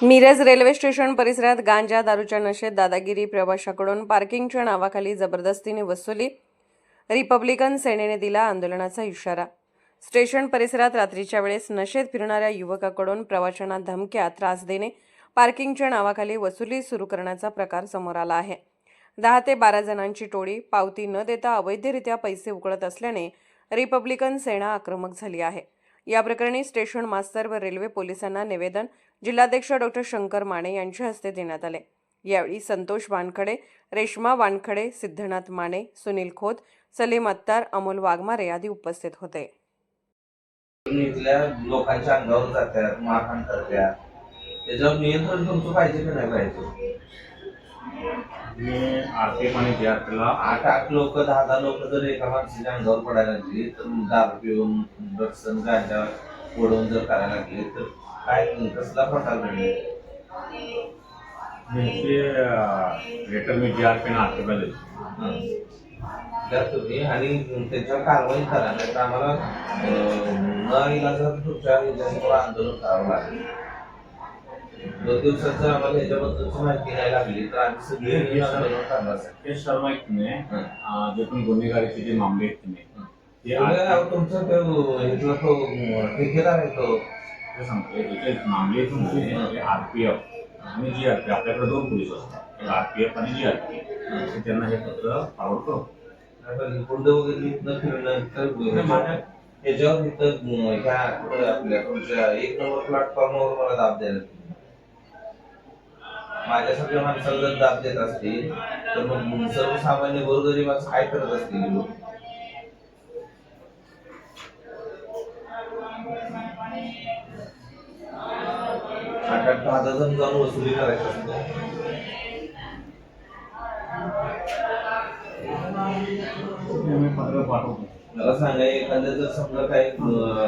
Miraj railway station परिसरात गांजा दारूच्या नशेत दादागिरी, प्रवाशाकडून पार्किंगच्या नावाखाली जबरदस्तीने वसुली, रिपब्लिकन सेनेने दिला आंदोलनाचा इशारा। स्टेशन परिसरात रात्रीच्या वेळेस नशेत फिरणाऱ्या युवकाकडून प्रवाशांना धमक्या, त्रास देणे, पार्किंगच्या नावाखाली वसुली सुरू करण्याचा प्रकार समोर आला आहे। 10 ते 12 जणांची टोळी पावती न देता अवैधरित्या पैसे उकळत असल्याने रिपब्लिकन सेना आक्रमक झाली आहे। या प्रकरणी स्टेशन मास्तर व रेल्वे पोलिसांना निवेदन जिल्हाध्यक्ष डॉ. शंकर माने यांच्या हस्ते देण्यात आले। यावेळी संतोष वानखडे, रेश्मा वानखडे, सिद्धनाथ माने, सुनील खोत, सलीम अत्तार, अमोल वाघमारे आदी उपस्थित होते। इथल्या लोकांच्या अंगावर जातात, मारहाण करतात, त्याच्यावर नियंत्रण तुमचं पाहिजे की नाही पाहिजे? आरपीएफ आणि जीआरपीला 8 लोक 10 लोक जर एका माणसाच्या अंगावर पडायला लागली तर दारू पिऊन ड्रग्स गांजा ओढवून जर करायला लागले तर काय कसला प्रकार घडले? लेटर मी जीआरपी आणि आरपीएफला तुम्ही आणि त्याच्यावर कारवाई करा, नाही तर आम्हाला न इलाजात तुमच्या ह्याच्यावर आंदोलन करावं लागेल। 2 दिवसात जर आम्हाला ह्याच्याबद्दलची माहिती नाही लागली तर आम्ही सगळे आंदोलन करणार। हे सर्व आहेत तुम्ही जे पण गुन्हेगारीचे जे मामले आहेत तुम्ही तुमचा तो ठेकेदार आहे तो ते सांगतो मामले तुमचे आरपीएफ आणि जीआरपी आपल्याकडे 2 पोलीस असतात, आरपीएफ आणि जीआरपी, त्यांना हे पत्र फॉरवर्ड करू। गुंड वगैरे इथनं फिरणं तर याच्यावर इथं ह्या आपल्या तुमच्या 1 नंबर प्लॅटफॉर्मवर मला दाब द्यायला माझ्यासारख्या माणसाला जर दाब देत असतील तर मग सर्वसामान्य गोरगरिबाचं काय करत असतील लोक? आठ 10 जण जाऊन वसुली करायची असते। पत्र पाठवतो। मला सांगा, एखाद्या जर समजा काही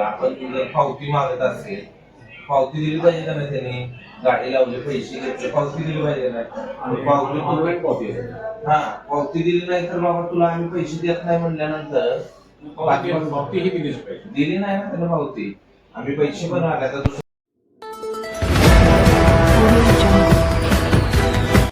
आपण जर पावती मागत असेल, पावती दिली पाहिजे का नाही? त्यांनी गाडी लावली, पैसे घेतले, पावती दिली पाहिजे ना? पावती दिली नाही तर बाबा तुला आम्ही पैसे देत नाही म्हणल्यानंतर पावती ही दिलीच पाहिजे। दिली नाही ना त्याला पावती, आम्ही पैसे पण आल्या तर